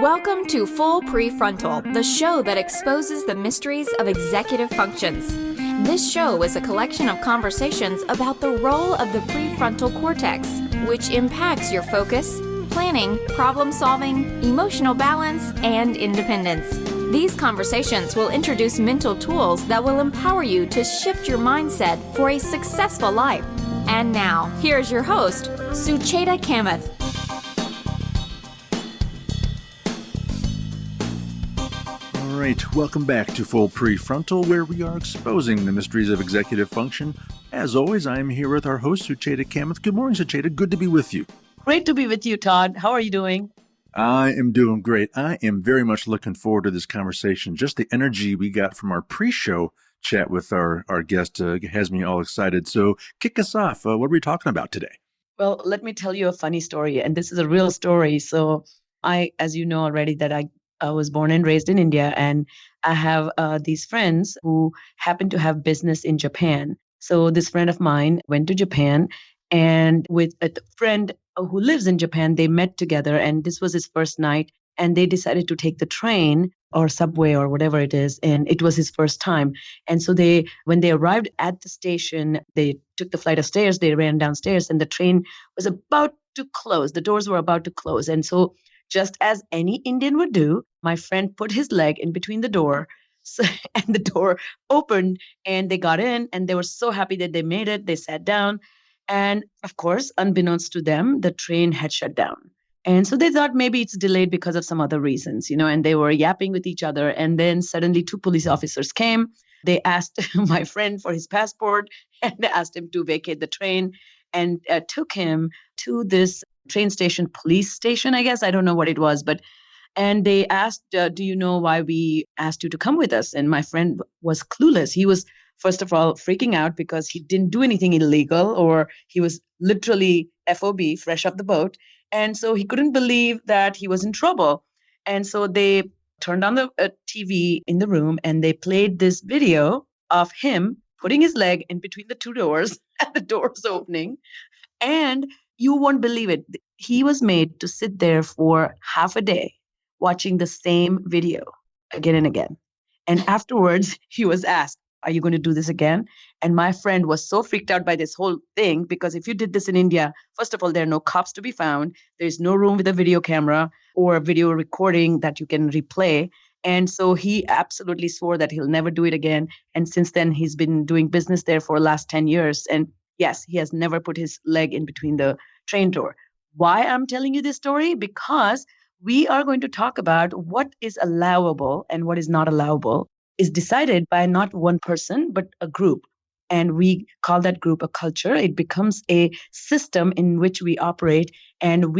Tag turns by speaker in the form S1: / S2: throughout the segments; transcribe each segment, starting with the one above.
S1: Welcome to Full Prefrontal, the show that exposes the mysteries of executive functions. This show is a collection of conversations about the role of the prefrontal cortex, which impacts your focus, planning, problem-solving, emotional balance, and independence. These conversations will introduce mental tools that will empower you to shift your mindset for a successful life. And now, here's your host, Sucheta Kamath.
S2: All right, welcome back to Full Prefrontal, where we are exposing the mysteries of executive function. As always, I am here with our host, Sucheta Kamath. Good morning, Sucheta. Good to be with you.
S3: Great to be with you, Todd. How are you doing?
S2: I am doing great. I am very much looking forward to this conversation. Just the energy we got from our pre-show chat with our guest has me all excited. So kick us off. What are we talking about today?
S3: Well, let me tell you a funny story, and this is a real story. So I, as you know already, that I was born and raised in India, and I have these friends who happen to have business in Japan. So this friend of mine went to Japan, and with a friend who lives in Japan, they met together, and this was his first night, and they decided to take the train or subway or whatever it is, and it was his first time. And so when they arrived at the station, they took the flight of stairs, they ran downstairs, and the train was about to close. The doors were about to close. And so just as any Indian would do, my friend put his leg in between the door, and the door opened, and they got in, and they were so happy that they made it. They sat down, and of course, unbeknownst to them, the train had shut down. And so they thought maybe it's delayed because of some other reasons, and they were yapping with each other. And then suddenly 2 police officers came. They asked my friend for his passport, and they asked him to vacate the train, and took him to this train station, police station, I guess. I don't know what it was, and they asked, do you know why we asked you to come with us? And my friend was clueless. He was, first of all, freaking out because he didn't do anything illegal, or he was literally FOB, fresh off the boat. And so he couldn't believe that he was in trouble. And so they turned on the TV in the room, and they played this video of him putting his leg in between the 2 doors and the doors opening. And you won't believe it. He was made to sit there for half a day watching the same video again and again. And afterwards, he was asked, are you going to do this again? And my friend was so freaked out by this whole thing, because if you did this in India, first of all, there are no cops to be found. There's no room with a video camera or a video recording that you can replay. And so he absolutely swore that he'll never do it again. And since then, he's been doing business there for the last 10 years. And yes, he has never put his leg in between the train door. Why I'm telling you this story? Because we are going to talk about what is allowable and what is not allowable is decided by not one person, but a group. And we call that group a culture. It becomes a system in which we operate. And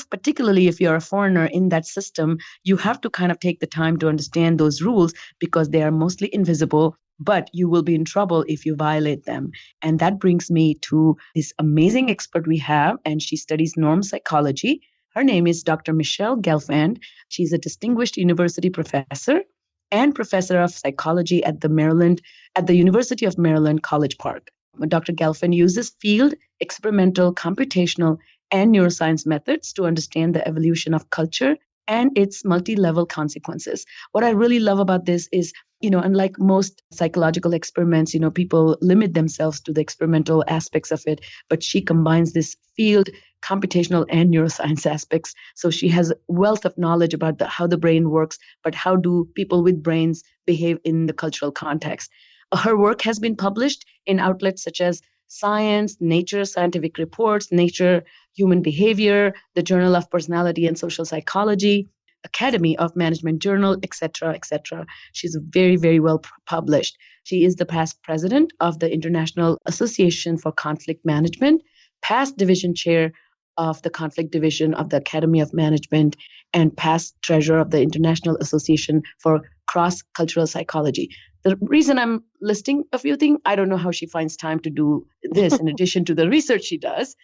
S3: particularly if you're a foreigner in that system, you have to kind of take the time to understand those rules, because they are mostly invisible, but you will be in trouble if you violate them. And that brings me to this amazing expert we have, and she studies norm psychology. Her name is Dr. Michele Gelfand. She's a distinguished university professor and professor of psychology at the University of Maryland, College Park. Dr. Gelfand uses field, experimental, computational, and neuroscience methods to understand the evolution of culture and its multi-level consequences. What I really love about this is, unlike most psychological experiments, people limit themselves to the experimental aspects of it, but she combines this field, computational, and neuroscience aspects. So she has a wealth of knowledge about how the brain works, but how do people with brains behave in the cultural context. Her work has been published in outlets such as Science, Nature, Scientific Reports, Nature, Human Behavior, the Journal of Personality and Social Psychology, Academy of Management Journal, etc., etc. She's very, very well published. She is the past president of the International Association for Conflict Management, past division chair of the Conflict Division of the Academy of Management, and past treasurer of the International Association for Cross-Cultural Psychology. The reason I'm listing a few things, I don't know how she finds time to do this in addition to the research she does.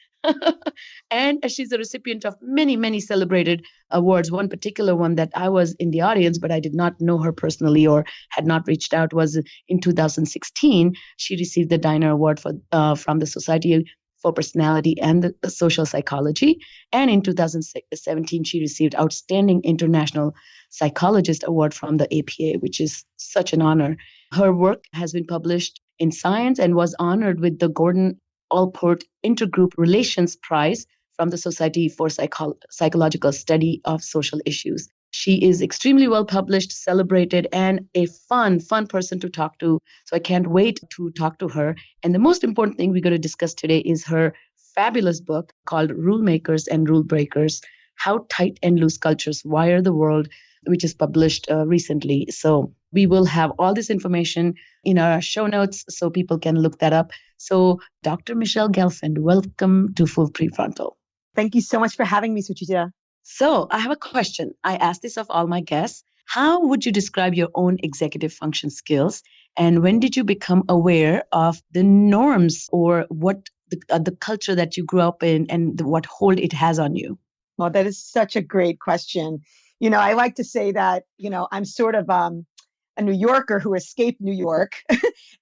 S3: And she's a recipient of many, many celebrated awards. One particular one that I was in the audience, but I did not know her personally or had not reached out, was in 2016. She received the Diner Award from the Society for Personality and the Social Psychology. And in 2017, she received Outstanding International Psychologist Award from the APA, which is such an honor. Her work has been published in Science and was honored with the Gordon Allport Intergroup Relations Prize from the Society for Psychological Study of Social Issues. She is extremely well published, celebrated, and a fun person to talk to. So I can't wait to talk to her. And the most important thing we're going to discuss today is her fabulous book called Rule Makers and Rule Breakers: How Tight and Loose Cultures Wire the World, which is published recently. So we will have all this information in our show notes so people can look that up. So Dr. Michele Gelfand, welcome to Full Prefrontal.
S4: Thank you so much for having me, Suchita.
S3: So I have a question. I ask this of all my guests. How would you describe your own executive function skills? And when did you become aware of the norms or what the culture that you grew up in and what hold it has on you?
S4: Well, that is such a great question. I like to say that, I'm sort of a New Yorker who escaped New York.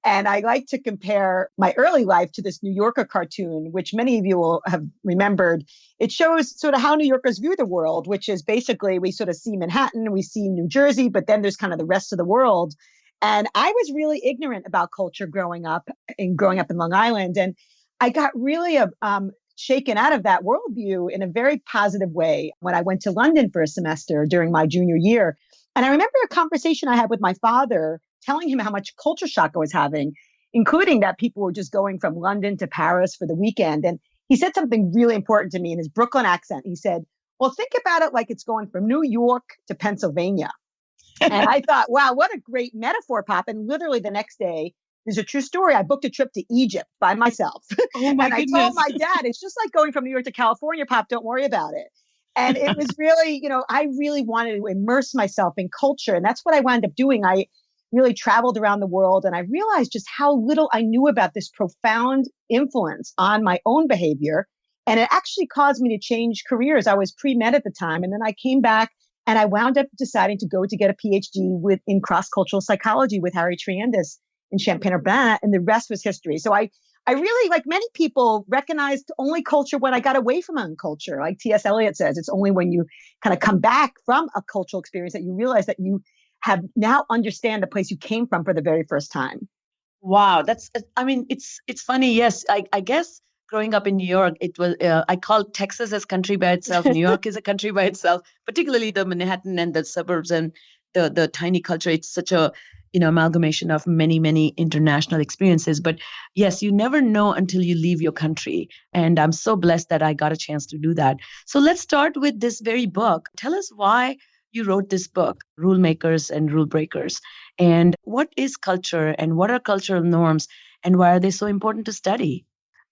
S4: And I like to compare my early life to this New Yorker cartoon, which many of you will have remembered. It shows sort of how New Yorkers view the world, which is basically we sort of see Manhattan, we see New Jersey, but then there's kind of the rest of the world. And I was really ignorant about culture growing up in Long Island. And I got really shaken out of that worldview in a very positive way when I went to London for a semester during my junior year. And I remember a conversation I had with my father telling him how much culture shock I was having, including that people were just going from London to Paris for the weekend. And he said something really important to me in his Brooklyn accent. He said, well, think about it like it's going from New York to Pennsylvania. And I thought, wow, what a great metaphor, Pop. And literally the next day, there's a true story. I booked a trip to Egypt by myself.
S3: Oh my
S4: and
S3: goodness.
S4: I told my dad, it's just like going from New York to California, Pop. Don't worry about it. And it was really, I really wanted to immerse myself in culture. And that's what I wound up doing. I really traveled around the world and I realized just how little I knew about this profound influence on my own behavior. And it actually caused me to change careers. I was pre-med at the time. And then I came back and I wound up deciding to go to get a Ph.D. in cross-cultural psychology with Harry Triandis in Champaign-Urbana. And the rest was history. So I really, like many people, recognized only culture when I got away from unculture. Like T.S. Eliot says, it's only when you kind of come back from a cultural experience that you realize that you have now understand the place you came from for the very first time.
S3: Wow. It's funny. Yes. I guess growing up in New York, it was, I call Texas as country by itself. New York is a country by itself, particularly the Manhattan and the suburbs and the tiny culture. It's such a, amalgamation of many, many international experiences. But yes, you never know until you leave your country. And I'm so blessed that I got a chance to do that. So let's start with this very book. Tell us why you wrote this book, Rule Makers and Rule Breakers. And what is culture and what are cultural norms and why are they so important to study?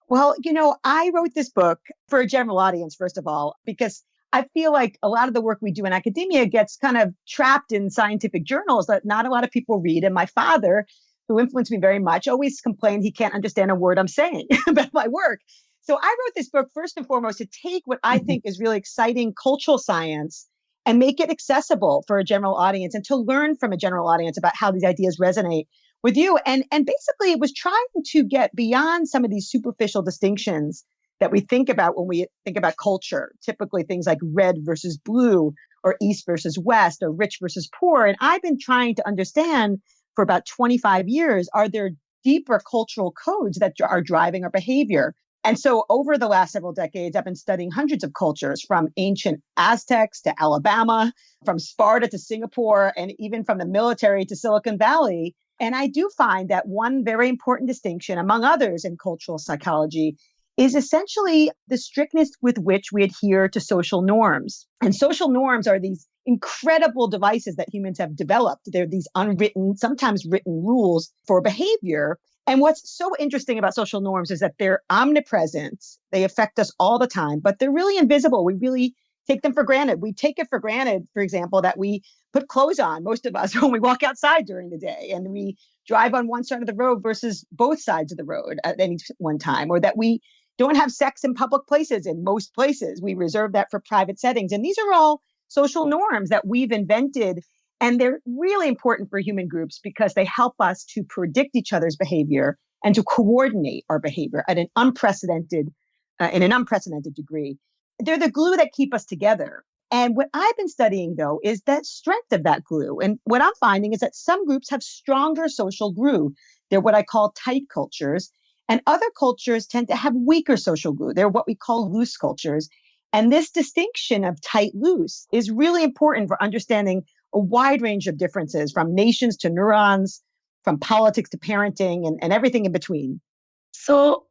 S4: Well, I wrote this book for a general audience, first of all, because I feel like a lot of the work we do in academia gets kind of trapped in scientific journals that not a lot of people read. And my father, who influenced me very much, always complained he can't understand a word I'm saying about my work. So I wrote this book first and foremost to take what I think is really exciting cultural science and make it accessible for a general audience and to learn from a general audience about how these ideas resonate with you. And basically it was trying to get beyond some of these superficial distinctions that we think about when we think about culture, typically things like red versus blue or east versus west or rich versus poor. And I've been trying to understand for about 25 years, are there deeper cultural codes that are driving our behavior? And so over the last several decades, I've been studying hundreds of cultures from ancient Aztecs to Alabama, from Sparta to Singapore, and even from the military to Silicon Valley. And I do find that one very important distinction, among others in cultural psychology, is essentially the strictness with which we adhere to social norms. And social norms are these incredible devices that humans have developed. They're these unwritten, sometimes written rules for behavior. And what's so interesting about social norms is that they're omnipresent. They affect us all the time, but they're really invisible. We really take them for granted. We take it for granted, for example, that we put clothes on, most of us, when we walk outside during the day, and we drive on one side of the road versus both sides of the road at any one time, or that we don't have sex in public places in most places. We reserve that for private settings. And these are all social norms that we've invented. And they're really important for human groups because they help us to predict each other's behavior and to coordinate our behavior at an unprecedented in an unprecedented degree. They're the glue that keep us together. And what I've been studying, though, is that strength of that glue. And what I'm finding is that some groups have stronger social glue. They're what I call tight cultures. And other cultures tend to have weaker social glue. They're what we call loose cultures. And this distinction of tight loose is really important for understanding a wide range of differences, from nations to neurons, from politics to parenting, and everything in between.
S3: So,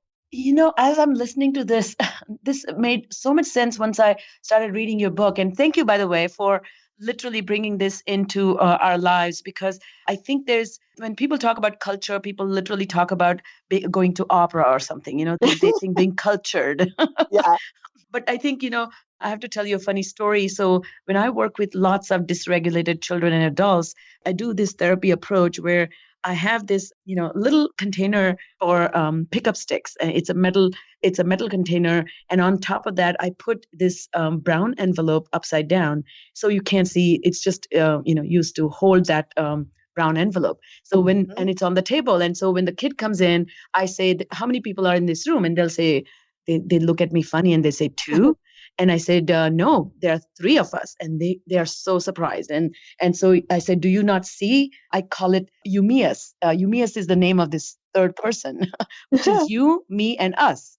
S3: as I'm listening to this, this made so much sense once I started reading your book. And thank you, by the way, for literally bringing this into our lives, because I think when people talk about culture, people literally talk about going to opera or something, they think being cultured.
S4: Yeah.
S3: But I think, I have to tell you a funny story. So when I work with lots of dysregulated children and adults, I do this therapy approach where I have this, little container for pickup sticks. It's a metal container, and on top of that, I put this brown envelope upside down, so you can't see. It's just used to hold that brown envelope. So and it's on the table, and so when the kid comes in, I say, "How many people are in this room?" And they'll say, they look at me funny and they say 2. And I said, no, there are 3 of us. And they are so surprised. And so I said, do you not see? I call it Eumeus. Eumeus is the name of this third person, which is you, me, and us.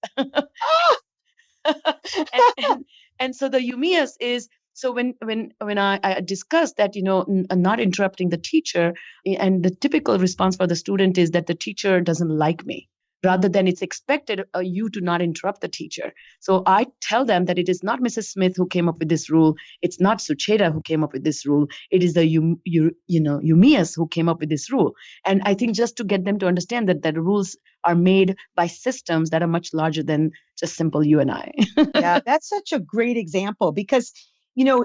S3: and so the Eumeus is, so when I discussed that, not interrupting the teacher, and the typical response for the student is that the teacher doesn't like me, rather than it's expected you to not interrupt the teacher. So I tell them that it is not Mrs. Smith who came up with this rule. It's not Sucheta who came up with this rule. It is the Eumeus who came up with this rule. And I think just to get them to understand that the rules are made by systems that are much larger than just simple you and I.
S4: Yeah, that's such a great example because,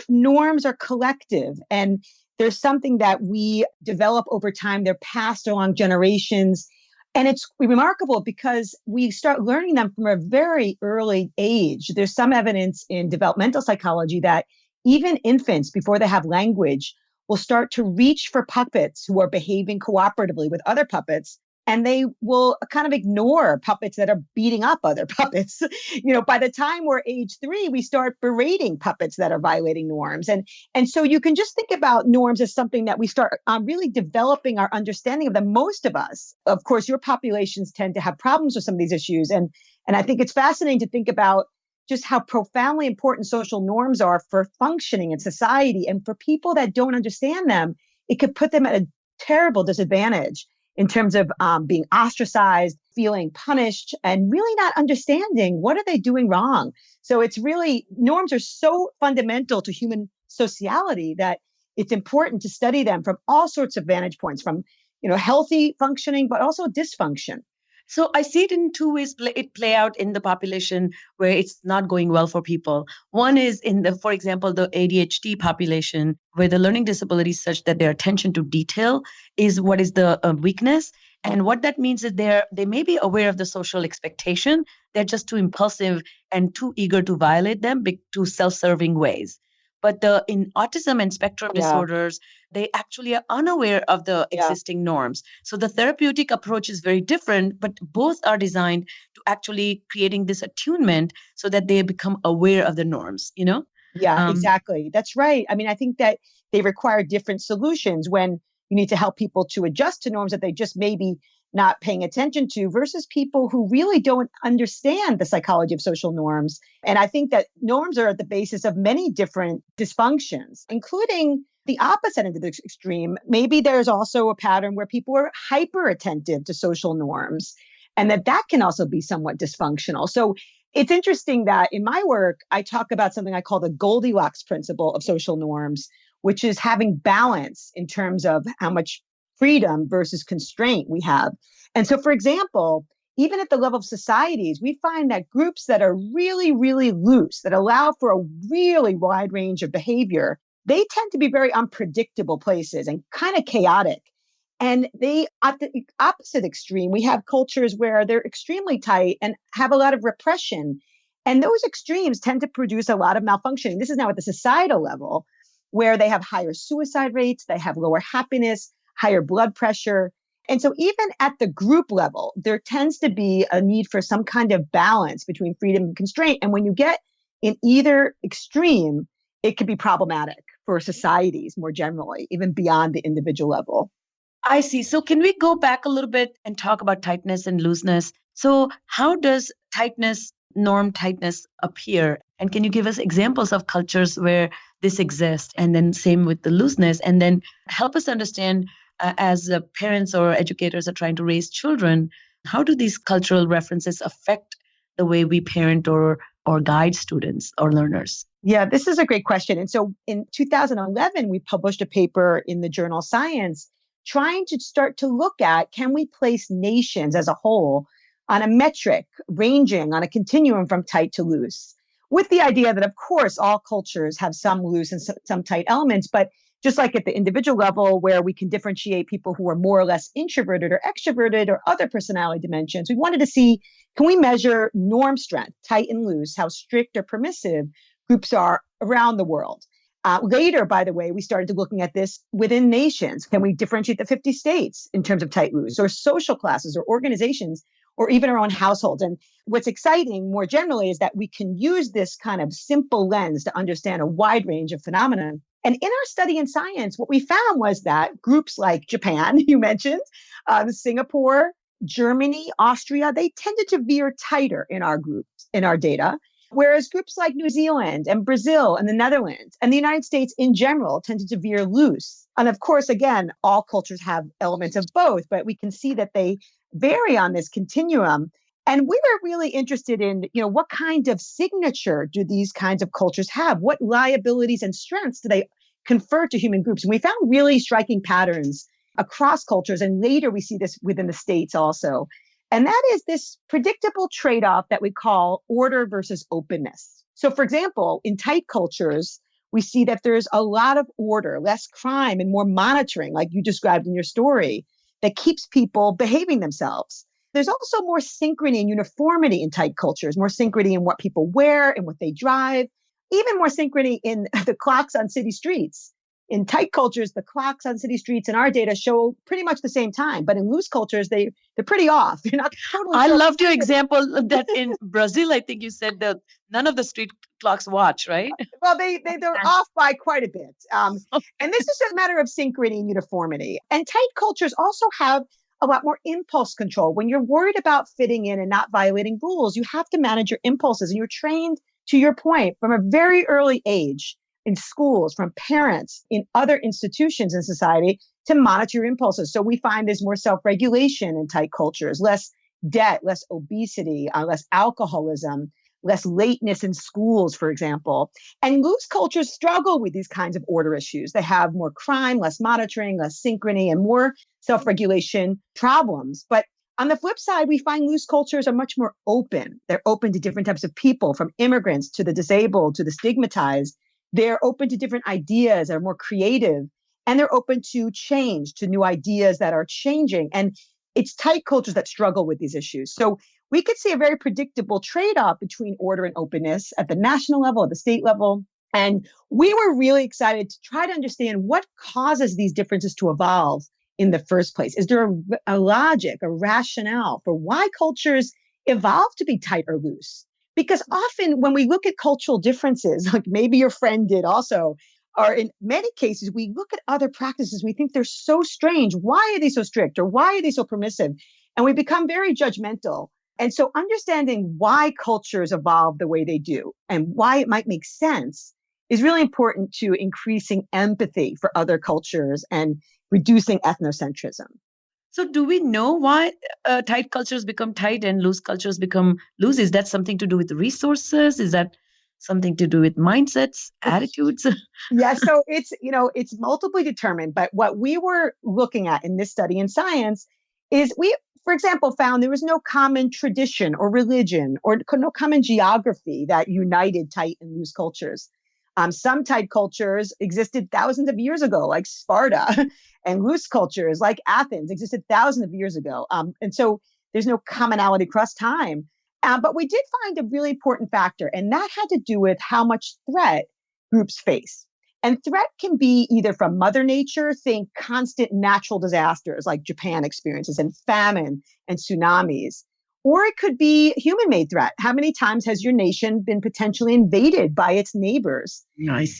S4: norms are collective, and there's something that we develop over time. They're passed along generations. And it's remarkable because we start learning them from a very early age. There's some evidence in developmental psychology that even infants, before they have language, will start to reach for puppets who are behaving cooperatively with other puppets. And they will kind of ignore puppets that are beating up other puppets. By the time we're age 3, we start berating puppets that are violating norms. And so you can just think about norms as something that we start really developing our understanding of them. Most of us, of course, your populations tend to have problems with some of these issues. And I think it's fascinating to think about just how profoundly important social norms are for functioning in society. And for people that don't understand them, it could put them at a terrible disadvantage in terms of being ostracized, feeling punished, and really not understanding what are they doing wrong. So it's really, norms are so fundamental to human sociality that it's important to study them from all sorts of vantage points, from healthy functioning, but also dysfunction.
S3: So I see it in 2 ways. It play out in the population where it's not going well for people. One is for example, the ADHD population, where the learning disability is such that their attention to detail is what is the weakness. And what that means is they may be aware of the social expectation. They're just too impulsive and too eager to violate them to self-serving ways. But in autism and spectrum disorders, they actually are unaware of the existing norms. So the therapeutic approach is very different, but both are designed to actually creating this attunement so that they become aware of the norms,
S4: Yeah, exactly. That's right. I mean, I think that they require different solutions when you need to help people to adjust to norms that they just maybe not paying attention to, versus people who really don't understand the psychology of social norms. And I think that norms are at the basis of many different dysfunctions, including the opposite end of the extreme. Maybe there's also a pattern where people are hyper attentive to social norms, and that can also be somewhat dysfunctional. So it's interesting that in my work, I talk about something I call the Goldilocks principle of social norms, which is having balance in terms of how much freedom versus constraint we have. And so, for example, even at the level of societies, we find that groups that are really, really loose, that allow for a really wide range of behavior, they tend to be very unpredictable places and kind of chaotic. And at the opposite extreme, we have cultures where they're extremely tight and have a lot of repression. And those extremes tend to produce a lot of malfunctioning. This is now at the societal level, where they have higher suicide rates, they have lower happiness, higher blood pressure. And so even at the group level, there tends to be a need for some kind of balance between freedom and constraint. And when you get in either extreme, it could be problematic for societies more generally, even beyond the individual level.
S3: I see. So can we go back a little bit and talk about tightness and looseness? So how does norm tightness appear? And can you give us examples of cultures where this exists? And then same with the looseness. And then help us understand as parents or educators are trying to raise children, how do these cultural references affect the way we parent or guide students or learners?
S4: Yeah, this is a great question. And so in 2011, we published a paper in the journal Science trying to start to look at, can we place nations as a whole on a metric ranging on a continuum from tight to loose, with the idea that, of course, all cultures have some loose and some tight elements, but just like at the individual level where we can differentiate people who are more or less introverted or extroverted or other personality dimensions, we wanted to see, can we measure norm strength, tight and loose, how strict or permissive groups are around the world. Later, by the way, we started looking at this within nations. Can we differentiate the 50 states in terms of tight loose, or social classes or organizations, or even our own households? And what's exciting more generally is that we can use this kind of simple lens to understand a wide range of phenomena. And in our study in Science, what we found was that groups like Japan, you mentioned, Singapore, Germany, Austria, they tended to veer tighter in our groups, in our data. Whereas groups like New Zealand and Brazil and the Netherlands and the United States in general tended to veer loose. And of course, again, all cultures have elements of both, but we can see that they vary on this continuum. And we were really interested in, what kind of signature do these kinds of cultures have? What liabilities and strengths do they confer to human groups? And we found really striking patterns across cultures. And later we see this within the states also. And that is this predictable trade-off that we call order versus openness. So for example, in tight cultures, we see that there's a lot of order, less crime, and more monitoring, like you described in your story, that keeps people behaving themselves. There's also more synchrony and uniformity in tight cultures, more synchrony in what people wear and what they drive, even more synchrony in the clocks on city streets. In tight cultures, the clocks on city streets in our data show pretty much the same time. But in loose cultures, they're pretty off. You're not totally
S3: I
S4: sure.
S3: loved your example that in Brazil, I think you said that none of the street clocks watch, right?
S4: Well, they're off by quite a bit. And this is a matter of synchrony and uniformity. And tight cultures also have a lot more impulse control. When you're worried about fitting in and not violating rules, you have to manage your impulses. And you're trained, to your point, from a very early age in schools, from parents, in other institutions in society to monitor your impulses. So we find there's more self-regulation in tight cultures, less debt, less obesity, less alcoholism, less lateness in schools, for example. And loose cultures struggle with these kinds of order issues. They have more crime, less monitoring, less synchrony, and more self-regulation problems. But on the flip side, we find loose cultures are much more open. They're open to different types of people, from immigrants to the disabled to the stigmatized. They're open to different ideas, they're more creative, and they're open to change, to new ideas that are changing. And it's tight cultures that struggle with these issues. So we could see a very predictable trade-off between order and openness at the national level, at the state level. And we were really excited to try to understand what causes these differences to evolve in the first place. Is there a logic, a rationale for why cultures evolve to be tight or loose? Because often when we look at cultural differences, like maybe your friend did also, or in many cases, we look at other practices, we think they're so strange. Why are they so strict? Or why are they so permissive? And we become very judgmental. And so understanding why cultures evolve the way they do and why it might make sense is really important to increasing empathy for other cultures and reducing ethnocentrism.
S3: So do we know why tight cultures become tight and loose cultures become loose? Is that something to do with resources? Is that something to do with mindsets, attitudes?
S4: Yeah, so it's multiply determined. But what we were looking at in this study in Science is we, for example, found there was no common tradition or religion or no common geography that united tight and loose cultures. Some tight cultures existed thousands of years ago, like Sparta, and loose cultures like Athens existed thousands of years ago. And so there's no commonality across time. But we did find a really important factor, and that had to do with how much threat groups face. And threat can be either from Mother Nature, think constant natural disasters like Japan experiences and famine and tsunamis. Or it could be human-made threat. How many times has your nation been potentially invaded by its neighbors?
S3: Nice.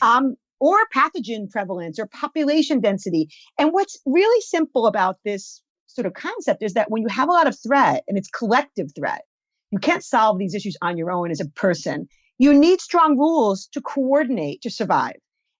S4: Or pathogen prevalence or population density. And what's really simple about this sort of concept is that when you have a lot of threat and it's collective threat, you can't solve these issues on your own as a person. You need strong rules to coordinate to survive.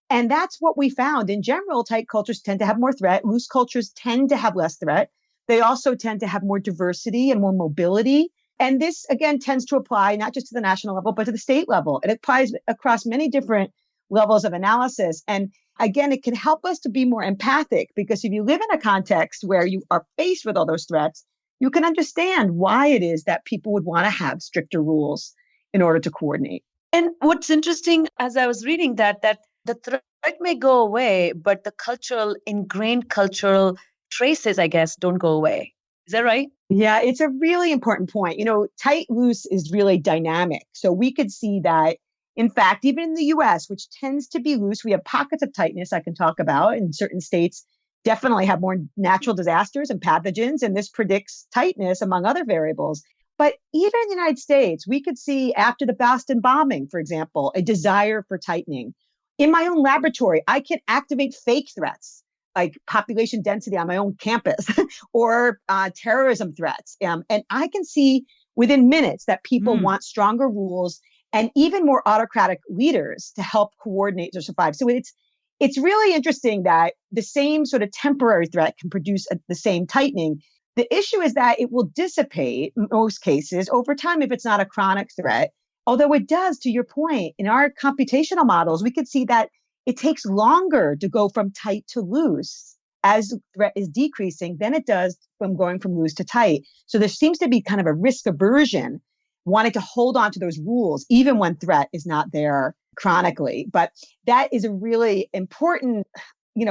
S4: And that's what we found. In general, tight cultures tend to have more threat. Loose cultures tend to have less threat. They also tend to have more diversity and more mobility. And this, again, tends to apply not just to the national level, but to the state level. It applies across many different levels of analysis. And again, it can help us to be more empathic, because if you live in a context where you are faced with all those threats, you can understand why it is that people would want to have stricter rules in order to coordinate.
S3: And what's interesting, as I was reading that the threat may go away, but the ingrained cultural traces, I guess, don't go away. Is that right?
S4: Yeah, it's a really important point. Tight loose is really dynamic. So we could see that, in fact, even in the US, which tends to be loose, we have pockets of tightness I can talk about. In certain states, definitely have more natural disasters and pathogens, and this predicts tightness among other variables. But even in the United States, we could see after the Boston bombing, for example, a desire for tightening. In my own laboratory, I can activate fake threats like population density on my own campus or terrorism threats. And I can see within minutes that people want stronger rules and even more autocratic leaders to help coordinate to survive. So it's really interesting that the same sort of temporary threat can produce the same tightening. The issue is that it will dissipate in most cases over time if it's not a chronic threat. Although it does, to your point, in our computational models, we could see that it takes longer to go from tight to loose as threat is decreasing than it does from going from loose to tight. So there seems to be kind of a risk aversion, wanting to hold on to those rules, even when threat is not there chronically. But that is a really important,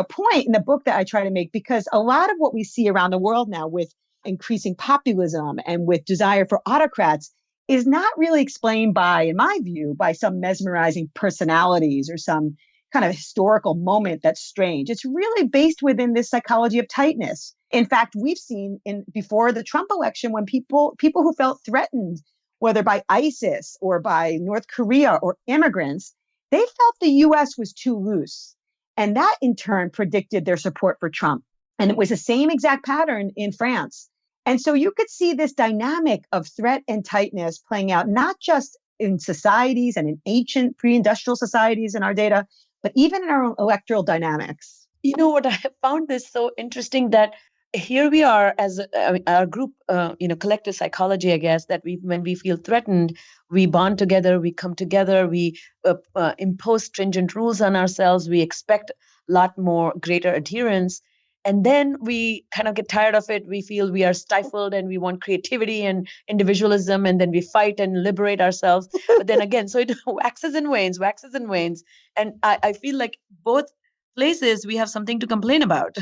S4: point in the book that I try to make, because a lot of what we see around the world now with increasing populism and with desire for autocrats is not really explained in my view, by some mesmerizing personalities or some kind of historical moment that's strange. It's really based within this psychology of tightness. In fact, we've seen before the Trump election, when people who felt threatened, whether by ISIS or by North Korea or immigrants, they felt the US was too loose. And that in turn predicted their support for Trump. And it was the same exact pattern in France. And so you could see this dynamic of threat and tightness playing out, not just in societies and in ancient pre-industrial societies in our data, but even in our own electoral dynamics.
S3: You know what, I have found this so interesting that here we are as our group, collective psychology, I guess, that when we feel threatened, we bond together, we come together, we impose stringent rules on ourselves, we expect a lot more greater adherence. And then we kind of get tired of it. We feel we are stifled and we want creativity and individualism. And then we fight and liberate ourselves. But then again, so it waxes and wanes. And I feel like both places we have something to complain about.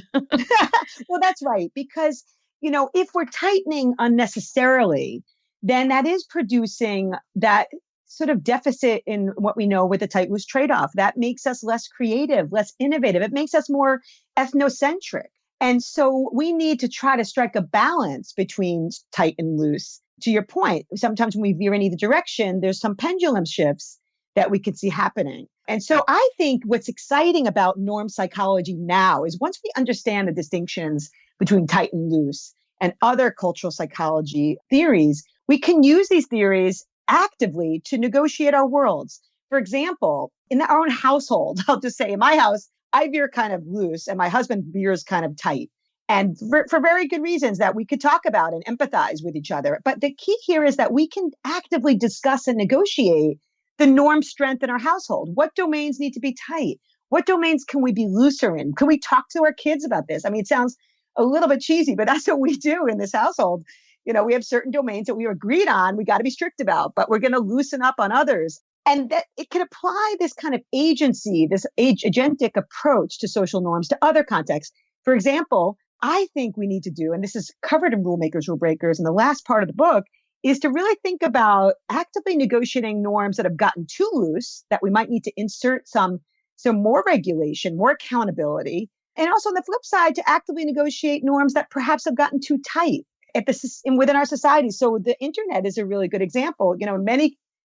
S4: Well, that's right. Because, if we're tightening unnecessarily, then that is producing that sort of deficit in what we know with the tight loose trade-off. That makes us less creative, less innovative. It makes us more ethnocentric. And so we need to try to strike a balance between tight and loose. To your point, sometimes when we veer in either direction, there's some pendulum shifts that we could see happening. And so I think what's exciting about norm psychology now is once we understand the distinctions between tight and loose and other cultural psychology theories, we can use these theories actively to negotiate our worlds. For example, in our own household, I'll just say in my house, I veer kind of loose and my husband veers kind of tight. And for very good reasons that we could talk about and empathize with each other. But the key here is that we can actively discuss and negotiate the norm strength in our household. What domains need to be tight? What domains can we be looser in? Can we talk to our kids about this? I mean, it sounds a little bit cheesy, but that's what we do in this household. We have certain domains that we agreed on, we got to be strict about, but we're going to loosen up on others. And that it can apply this kind of agency, this agentic approach to social norms to other contexts. For example, I think we need to do, and this is covered in Rule Makers, Rule Breakers, in the last part of the book, is to really think about actively negotiating norms that have gotten too loose, that we might need to insert some So more regulation, more accountability. And also on the flip side, to actively negotiate norms that perhaps have gotten too tight within our society. So the internet is a really good example.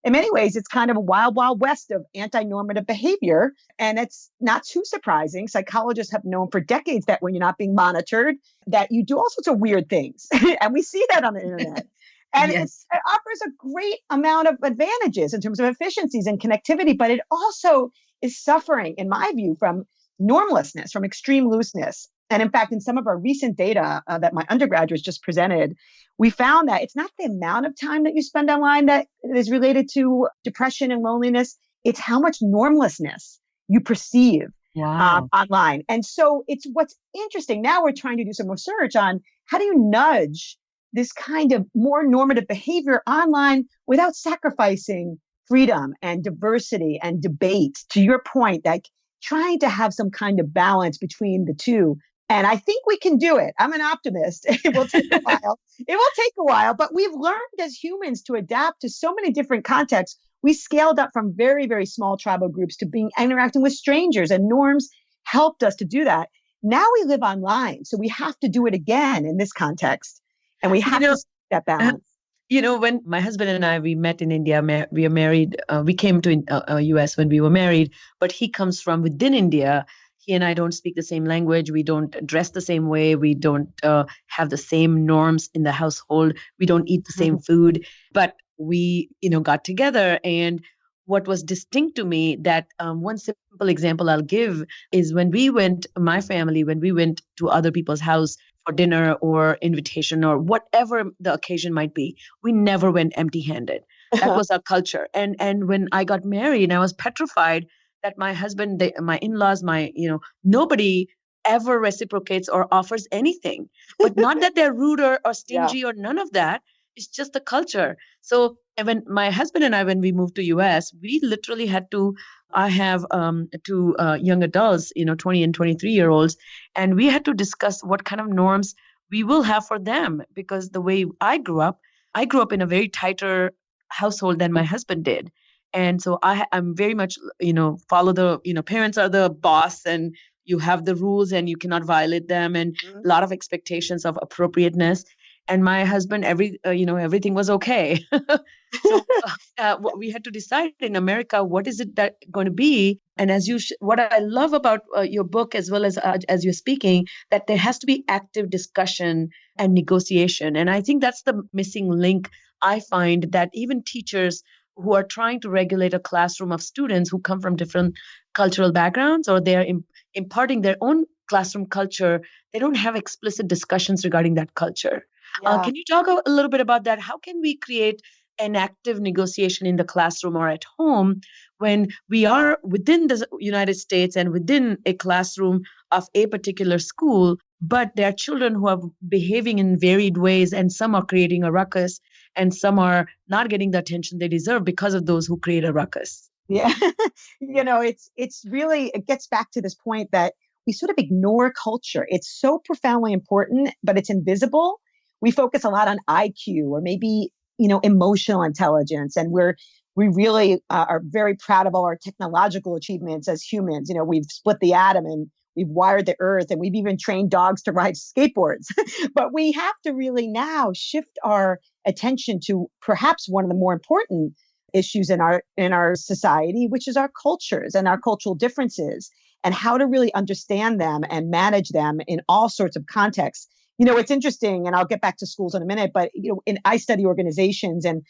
S4: In many ways, it's kind of a wild, wild west of anti-normative behavior. And it's not too surprising. Psychologists have known for decades that when you're not being monitored, that you do all sorts of weird things. And we see that on the internet. And
S3: Yes.
S4: it offers a great amount of advantages in terms of efficiencies and connectivity, but it also is suffering, in my view, from normlessness, from extreme looseness. And in fact, in some of our recent data that my undergraduates just presented, we found that it's not the amount of time that you spend online that is related to depression and loneliness. It's how much normlessness you perceive
S3: Wow.
S4: online. And so it's what's interesting. Now we're trying to do some research on how do you nudge this kind of more normative behavior online without sacrificing freedom and diversity and debate. To your point, like trying to have some kind of balance between the two. And I think we can do it. I'm an optimist. It will take a while. It will take a while, but we've learned as humans to adapt to so many different contexts. We scaled up from very, very small tribal groups to being interacting with strangers, and norms helped us to do that. Now we live online, so we have to do it again in this context. And we have to see that balance.
S3: When my husband and I, we met in India, we are married. We came to US when we were married, but he comes from within India. He and I don't speak the same language. We don't dress the same way. We don't have the same norms in the household. We don't eat the same food, but we, got together. And what was distinct to me that one simple example I'll give is when we went to other people's house for dinner or invitation or whatever the occasion might be, we never went empty-handed. That was our culture. And when I got married, I was petrified that my husband, my in-laws, nobody ever reciprocates or offers anything. But not that they're rude or stingy or none of that. It's just the culture. So when my husband and I, when we moved to US, we literally had to, I have two young adults, 20 and 23-year-olds, and we had to discuss what kind of norms we will have for them. Because the way I grew up in a very tighter household than my husband did. And so I'm very much, follow the, parents are the boss and you have the rules and you cannot violate them, and a lot of expectations of appropriateness. And my husband, everything was okay. So we had to decide in America, what is it that going to be? And what I love about your book, as well as you're speaking, that there has to be active discussion and negotiation. And I think that's the missing link. I find that even teachers who are trying to regulate a classroom of students who come from different cultural backgrounds, or they're imparting their own classroom culture, they don't have explicit discussions regarding that culture.
S4: Yeah.
S3: Can you talk a little bit about that? How can we create an active negotiation in the classroom or at home when we are within the United States and within a classroom of a particular school, but there are children who are behaving in varied ways, and some are creating a ruckus and some are not getting the attention they deserve because of those who create a ruckus?
S4: Yeah. It's really, it gets back to this point that we sort of ignore culture. It's so profoundly important, but it's invisible. We focus a lot on IQ or maybe, emotional intelligence. And we really are very proud of all our technological achievements as humans. We've split the atom and we've wired the earth, and we've even trained dogs to ride skateboards. But we have to really now shift our attention to perhaps one of the more important issues in our society, which is our cultures and our cultural differences, and how to really understand them and manage them in all sorts of contexts. It's interesting, and I'll get back to schools in a minute, but I study organizations, and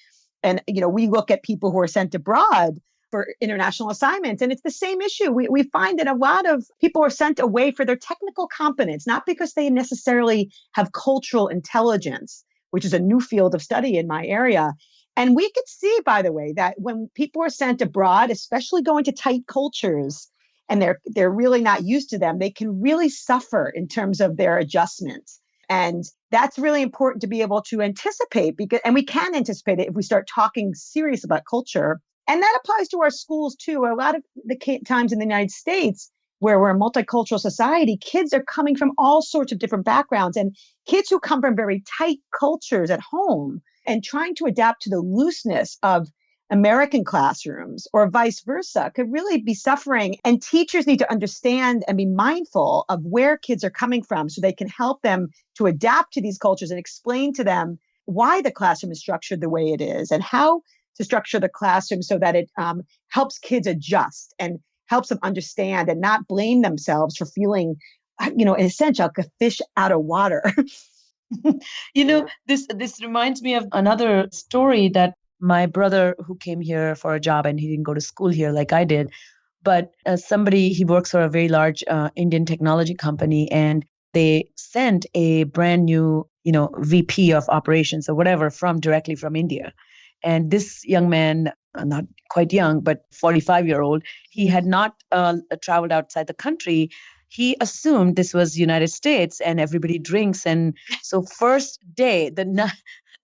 S4: we look at people who are sent abroad for international assignments, and it's the same issue. We find that a lot of people are sent away for their technical competence, not because they necessarily have cultural intelligence, which is a new field of study in my area. And we could see, by the way, that when people are sent abroad, especially going to tight cultures, and they're really not used to them, they can really suffer in terms of their adjustments. And that's really important to be able to anticipate, and we can anticipate it if we start talking serious about culture. And that applies to our schools too. A lot of the times in the United States, where we're a multicultural society, kids are coming from all sorts of different backgrounds, and kids who come from very tight cultures at home and trying to adapt to the looseness of American classrooms or vice versa could really be suffering. And teachers need to understand and be mindful of where kids are coming from so they can help them to adapt to these cultures and explain to them why the classroom is structured the way it is and how to structure the classroom so that it helps kids adjust and helps them understand and not blame themselves for feeling, in a sense, like a fish out of water.
S3: This reminds me of another story that my brother who came here for a job, and he didn't go to school here like I did, but he works for a very large Indian technology company, and they sent a brand new, VP of operations or whatever directly from India. And this young man, not quite young, but 45-year-old, he had not traveled outside the country. He assumed this was United States and everybody drinks. And so first day,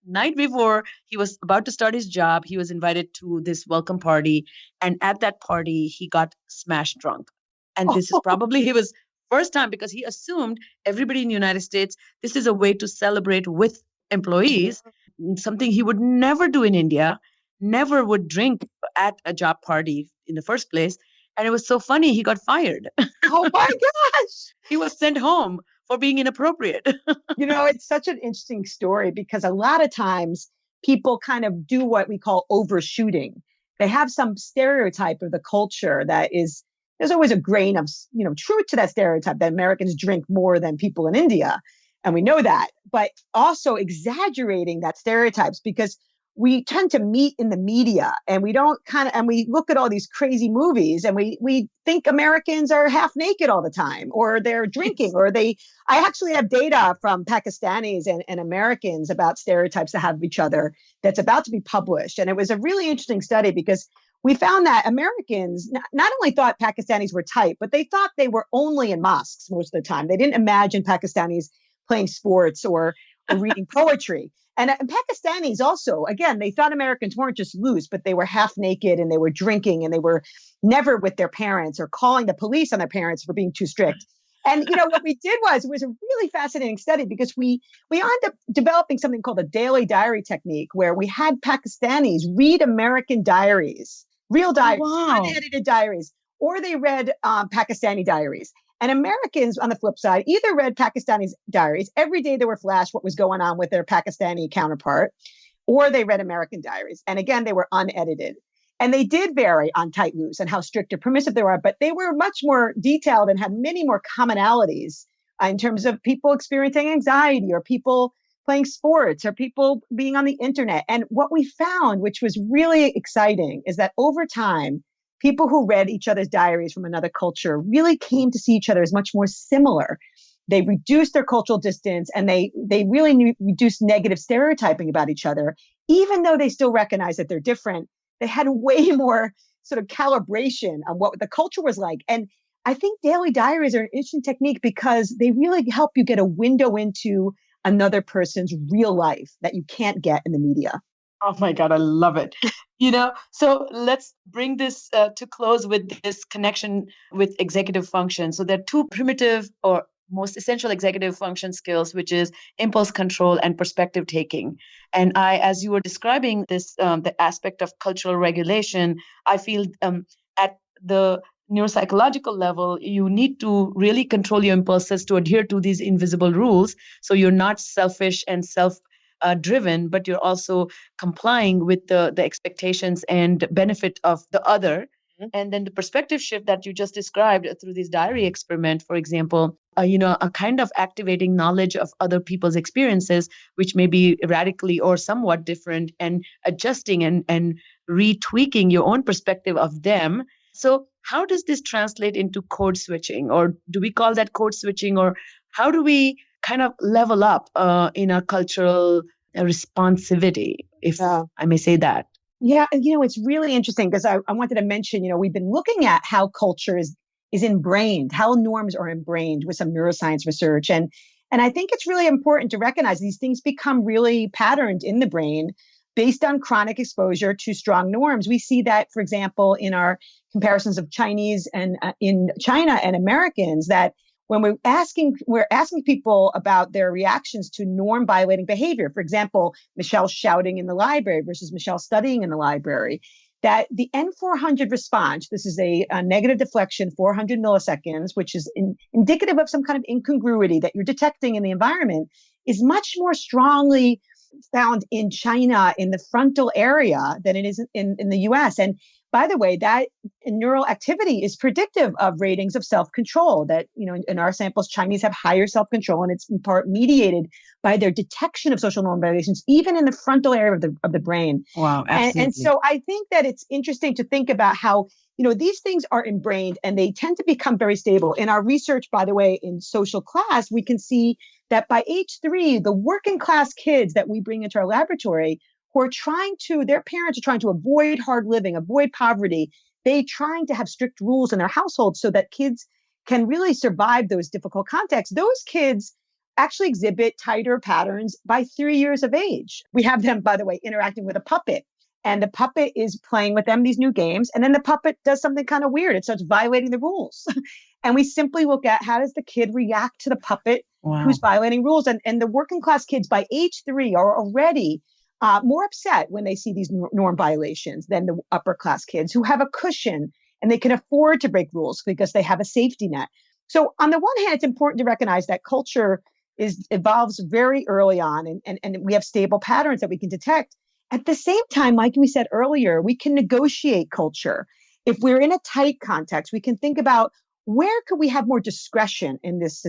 S3: night before he was about to start his job, he was invited to this welcome party. And at that party, he got smashed drunk. And this is probably his first time, because he assumed everybody in the United States, this is a way to celebrate with employees, something he would never do in India, never would drink at a job party in the first place. And it was so funny, he got fired.
S4: Oh my gosh.
S3: He was sent home for being inappropriate.
S4: It's such an interesting story because a lot of times people kind of do what we call overshooting. They have some stereotype of the culture there's always a grain of, truth to that stereotype that Americans drink more than people in India. And we know that, but also exaggerating that stereotypes because we tend to meet in the media and we don't and we look at all these crazy movies and we think Americans are half naked all the time or they're drinking I actually have data from Pakistanis and Americans about stereotypes that have each other that's about to be published. And it was a really interesting study because we found that Americans not only thought Pakistanis were tight, but they thought they were only in mosques most of the time. They didn't imagine Pakistanis playing sports or reading poetry. And Pakistanis also, again, they thought Americans weren't just loose, but they were half naked and they were drinking and they were never with their parents or calling the police on their parents for being too strict. And, what we did it was a really fascinating study because we ended up developing something called a daily diary technique where we had Pakistanis read American diaries, real diaries, unedited diaries, or they read Pakistani diaries. And Americans, on the flip side, either read Pakistani diaries. Every day they were flashed what was going on with their Pakistani counterpart, or they read American diaries. And again, they were unedited. And they did vary on tight loose and how strict or permissive they were, but they were much more detailed and had many more commonalities in terms of people experiencing anxiety or people playing sports or people being on the internet. And what we found, which was really exciting, is that over time, people who read each other's diaries from another culture really came to see each other as much more similar. They reduced their cultural distance and they really reduced negative stereotyping about each other. Even though they still recognize that they're different, they had way more sort of calibration on what the culture was like. And I think daily diaries are an interesting technique because they really help you get a window into another person's real life that you can't get in the media.
S3: Oh my God, I love it. So let's bring this to close with this connection with executive function. So there are two primitive or most essential executive function skills, which is impulse control and perspective taking. And as you were describing this, the aspect of cultural regulation, I feel at the neuropsychological level, you need to really control your impulses to adhere to these invisible rules. So you're not selfish and driven, but you're also complying with the expectations and benefit of the other. Mm-hmm. And then the perspective shift that you just described through this diary experiment, for example, a kind of activating knowledge of other people's experiences, which may be radically or somewhat different, and adjusting and retweaking your own perspective of them. So how does this translate into code switching? Or do we call that code switching? Or how do we kind of level up in our cultural responsivity, if I may say that?
S4: Yeah, it's really interesting because I wanted to mention, we've been looking at how culture is ingrained, how norms are ingrained with some neuroscience research. And I think it's really important to recognize these things become really patterned in the brain based on chronic exposure to strong norms. We see that, for example, in our comparisons of Chinese and in China and Americans, that when we're asking people about their reactions to norm violating behavior. For example, Michelle shouting in the library versus Michelle studying in the library. that the N400 response, this is a negative deflection, 400 milliseconds, which is indicative of some kind of incongruity that you're detecting in the environment, is much more strongly found in China in the frontal area than it is in the US. And by the way, that neural activity is predictive of ratings of self-control that, in our samples, Chinese have higher self-control, and it's in part mediated by their detection of social norm violations, even in the frontal area of the brain.
S3: Wow, absolutely.
S4: And so I think that it's interesting to think about how, these things are ingrained and they tend to become very stable. In our research, by the way, in social class, we can see that by age 3, the working class kids that we bring into our laboratory who are their parents are trying to avoid hard living, avoid poverty. They trying to have strict rules in their household so that kids can really survive those difficult contexts. Those kids actually exhibit tighter patterns by 3 years of age. We have them, by the way, interacting with a puppet. And the puppet is playing with them these new games. And then the puppet does something kind of weird. It starts violating the rules. And we simply look at how does the kid react to the puppet who's violating rules. And the working class kids by age 3 are already more upset when they see these norm violations than the upper class kids who have a cushion and they can afford to break rules because they have a safety net. So on the one hand, it's important to recognize that culture evolves very early on and we have stable patterns that we can detect. At the same time, like we said earlier, we can negotiate culture. If we're in a tight context, we can think about where could we have more discretion in this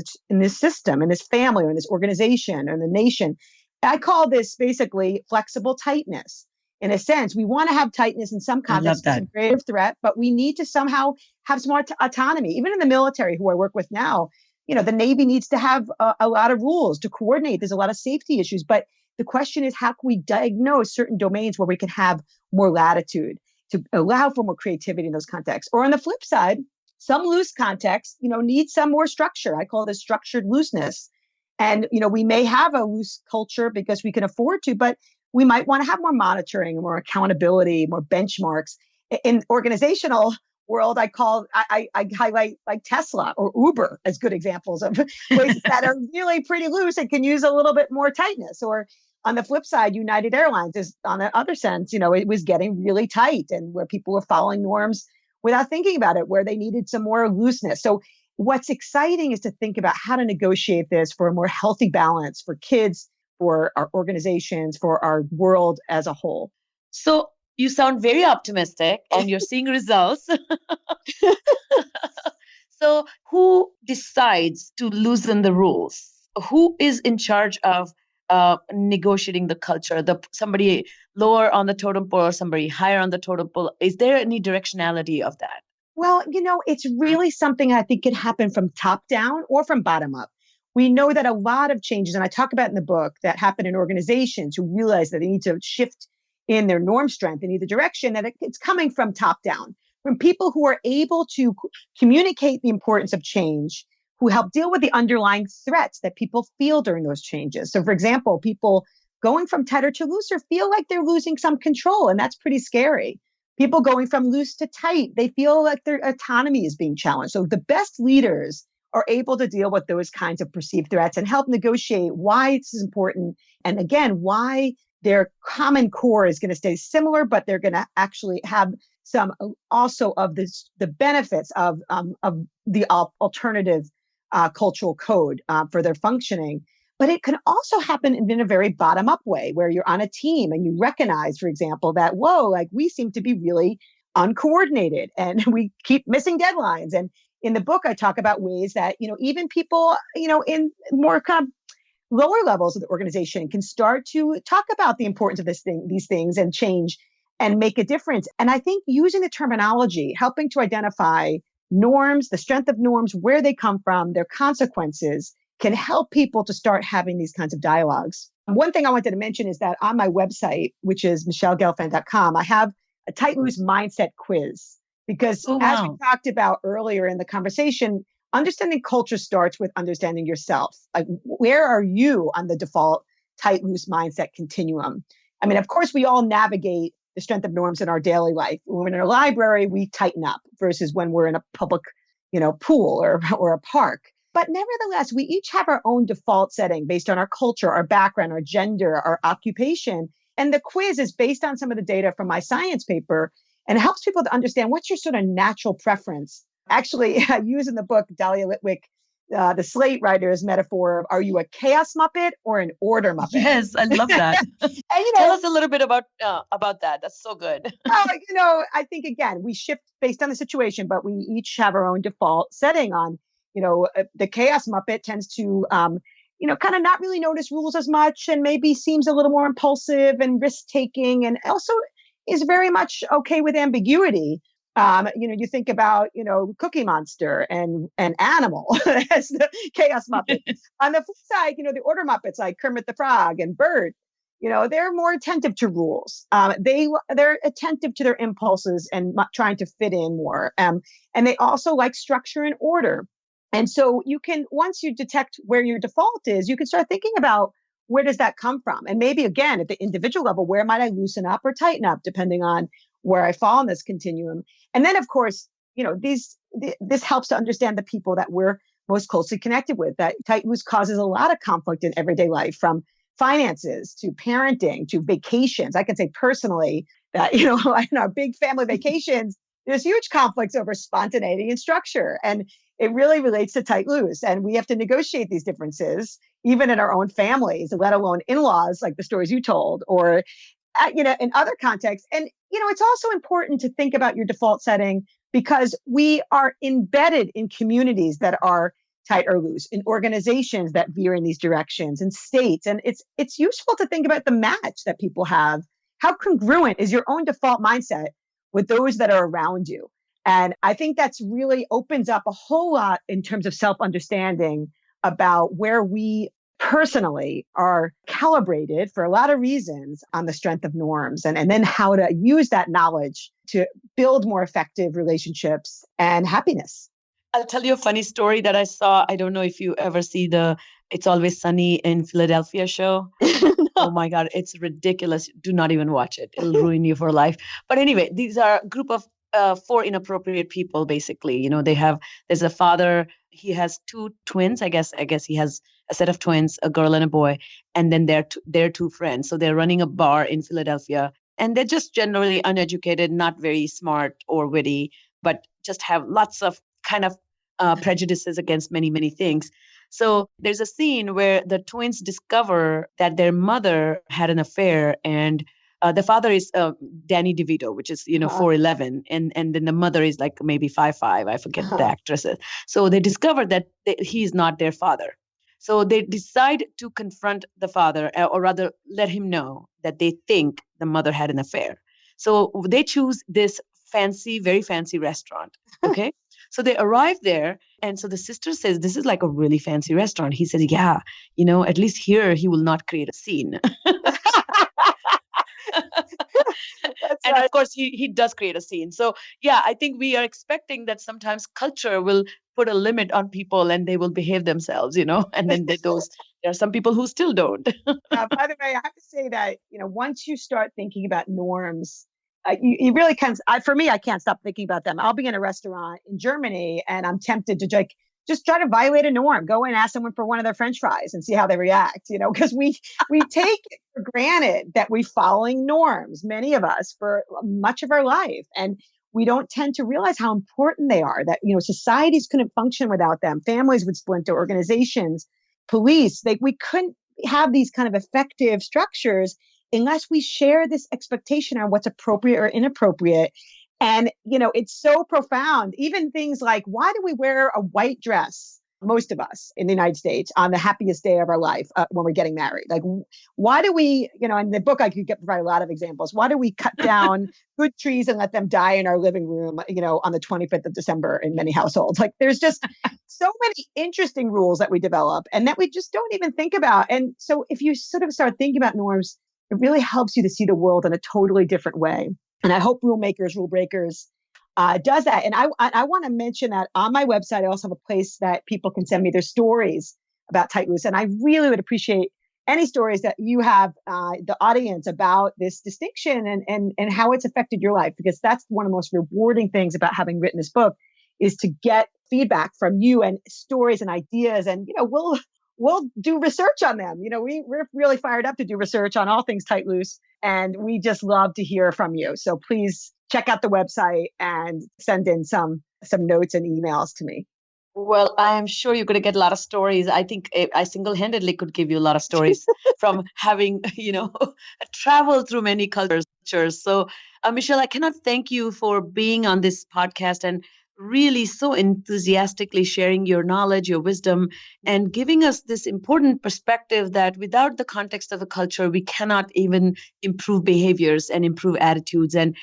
S4: system, in this family, or in this organization, or in the nation. I call this basically flexible tightness. In a sense, we want to have tightness in some contexts, it's a greater threat, but we need to somehow have some more autonomy. Even in the military, who I work with now, the Navy needs to have a lot of rules to coordinate. There's a lot of safety issues, but the question is, how can we diagnose certain domains where we can have more latitude to allow for more creativity in those contexts? Or on the flip side, some loose contexts, need some more structure. I call this structured looseness. And, we may have a loose culture because we can afford to, but we might want to have more monitoring, more accountability, more benchmarks. In organizational world, I highlight like Tesla or Uber as good examples of places that are really pretty loose and can use a little bit more tightness. Or on the flip side, United Airlines is on the other sense, it was getting really tight and where people were following norms without thinking about it, where they needed some more looseness. So what's exciting is to think about how to negotiate this for a more healthy balance for kids, for our organizations, for our world as a whole.
S3: So you sound very optimistic and you're seeing results. So who decides to loosen the rules? Who is in charge of negotiating the culture? Somebody lower on the totem pole or somebody higher on the totem pole? Is there any directionality of that?
S4: Well, it's really something I think can happen from top down or from bottom up. We know that a lot of changes, and I talk about in the book, that happen in organizations who realize that they need to shift in their norm strength in either direction, that it's coming from top down, from people who are able to communicate the importance of change, who help deal with the underlying threats that people feel during those changes. So, for example, people going from tighter to looser feel like they're losing some control, and that's pretty scary. People going from loose to tight, they feel like their autonomy is being challenged. So the best leaders are able to deal with those kinds of perceived threats and help negotiate why it's important. And again, why their common core is going to stay similar, but they're going to actually have some also of the benefits of the alternative cultural code for their functioning. But it can also happen in a very bottom-up way where you're on a team and you recognize, for example, that, whoa, like we seem to be really uncoordinated and we keep missing deadlines. And in the book, I talk about ways that, even people, in more kind of lower levels of the organization can start to talk about the importance of these things and change and make a difference. And I think using the terminology, helping to identify norms, the strength of norms, where they come from, their consequences, can help people to start having these kinds of dialogues. One thing I wanted to mention is that on my website, which is michelegelfand.com, I have a tight loose mindset quiz because as we talked about earlier in the conversation, understanding culture starts with understanding yourself. Like, where are you on the default tight loose mindset continuum? I mean, of course, we all navigate the strength of norms in our daily life. When we're in a library, we tighten up versus when we're in a public, pool or a park. But nevertheless, we each have our own default setting based on our culture, our background, our gender, our occupation. And the quiz is based on some of the data from my science paper. and it helps people to understand what's your sort of natural preference. Actually, I use in the book, Dahlia Litwick, the Slate writer's metaphor of, are you a chaos Muppet or an order Muppet?
S3: Yes, I love that.
S4: And,
S3: Tell us a little bit about that. That's so good.
S4: I think, again, we shift based on the situation, but we each have our own default setting on, the chaos Muppet tends to, kind of not really notice rules as much and maybe seems a little more impulsive and risk taking, and also is very much okay with ambiguity. You think about, Cookie Monster and Animal as the Chaos Muppet. On the flip side, the Order Muppets like Kermit the Frog and Bert, they're more attentive to rules. They're attentive to their impulses and trying to fit in more. And they also like structure and order. And so once you detect where your default is, you can start thinking about, where does that come from? And maybe, again, at the individual level, where might I loosen up or tighten up, depending on where I fall in this continuum? And then, of course, this helps to understand the people that we're most closely connected with. That tight loose causes a lot of conflict in everyday life, from finances to parenting to vacations. I can say personally that, in our big family vacations, there's huge conflicts over spontaneity and structure. And it really relates to tight loose. And we have to negotiate these differences, even in our own families, let alone in-laws, like the stories you told, or, in other contexts. And, it's also important to think about your default setting, because we are embedded in communities that are tight or loose, in organizations that veer in these directions, in states. And it's useful to think about the match that people have. How congruent is your own default mindset with those that are around you? And I think that's really opens up a whole lot in terms of self-understanding about where we personally are calibrated for a lot of reasons on the strength of norms, and then how to use that knowledge to build more effective relationships and happiness.
S3: I'll tell you a funny story that I saw. I don't know if you ever see the It's Always Sunny in Philadelphia show. No. Oh my God, it's ridiculous. Do not even watch it. It'll ruin you for life. But anyway, these are a group of 4 inappropriate people, basically. There's a father, he has 2 twins. I guess he has a set of twins, a girl and a boy, and then they're 2 friends. So they're running a bar in Philadelphia, and they're just generally uneducated, not very smart or witty, but just have lots of kind of prejudices against many, many things. So there's a scene where the twins discover that their mother had an affair, and the father is Danny DeVito, which is 4'11", and then the mother is like maybe 5'5". I forget the actresses. So they discover that he's not their father. So they decide to confront the father, or rather let him know that they think the mother had an affair. So they choose this very fancy restaurant. Okay. So they arrive there. And so the sister says, this is like a really fancy restaurant. He says, yeah, at least here he will not create a scene. And right. Of course, he does create a scene. So, yeah, I think we are expecting that sometimes culture will put a limit on people and they will behave themselves, and then there are some people who still don't.
S4: By the way, I have to say that, once you start thinking about norms, you really can't. For me, I can't stop thinking about them. I'll be in a restaurant in Germany and I'm tempted to just try to violate a norm. Go and ask someone for one of their French fries and see how they react, because we take it for granted that we're following norms, many of us, for much of our life. And we don't tend to realize how important they are, that, societies couldn't function without them. Families would splinter, organizations, police, we couldn't have these kind of effective structures unless we share this expectation on what's appropriate or inappropriate. And, it's so profound. Even things like, why do we wear a white dress, most of us in the United States, on the happiest day of our life when we're getting married? Like, why do we, in the book, I could provide a lot of examples. Why do we cut down good trees and let them die in our living room, on the 25th of December in many households? Like, there's just so many interesting rules that we develop and that we just don't even think about. And so if you sort of start thinking about norms, it really helps you to see the world in a totally different way. And I hope Rule Makers, Rule Breakers does that. And I want to mention that on my website, I also have a place that people can send me their stories about tight loose. And I really would appreciate any stories that you have, the audience, about this distinction and how it's affected your life, because that's one of the most rewarding things about having written this book, is to get feedback from you and stories and ideas. And, we'll do research on them. We're really fired up to do research on all things tight loose, and we just love to hear from you. So please check out the website and send in some notes and emails to me.
S3: Well, I am sure you're going to get a lot of stories. I think I single-handedly could give you a lot of stories from having, traveled through many cultures. So, Michele, I cannot thank you for being on this podcast and really so enthusiastically sharing your knowledge, your wisdom, and giving us this important perspective that without the context of a culture, we cannot even improve behaviors and improve attitudes and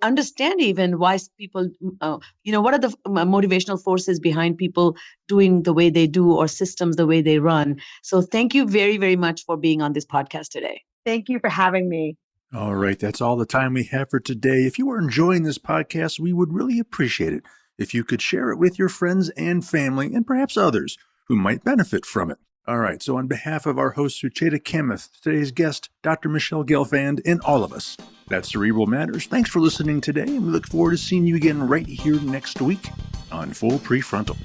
S3: understand even why people, what are the motivational forces behind people doing the way they do or systems the way they run. So thank you very, very much for being on this podcast today.
S4: Thank you for having me.
S2: All right, that's all the time we have for today. If you are enjoying this podcast, we would really appreciate it if you could share it with your friends and family and perhaps others who might benefit from it. All right, so on behalf of our host, Michele Gelfand, today's guest, Dr. Michele Gelfand, and all of us, that's Cerebral Matters. Thanks for listening today, and we look forward to seeing you again right here next week on Full Prefrontal.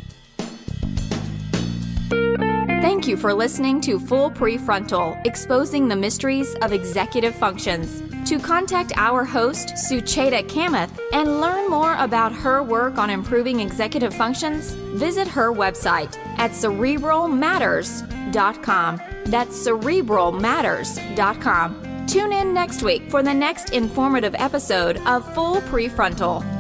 S1: Thank you for listening to Full Prefrontal, Exposing the Mysteries of Executive Functions. To contact our host, Sucheta Kamath, and learn more about her work on improving executive functions, visit her website at cerebralmatters.com. That's cerebralmatters.com. Tune in next week for the next informative episode of Full Prefrontal.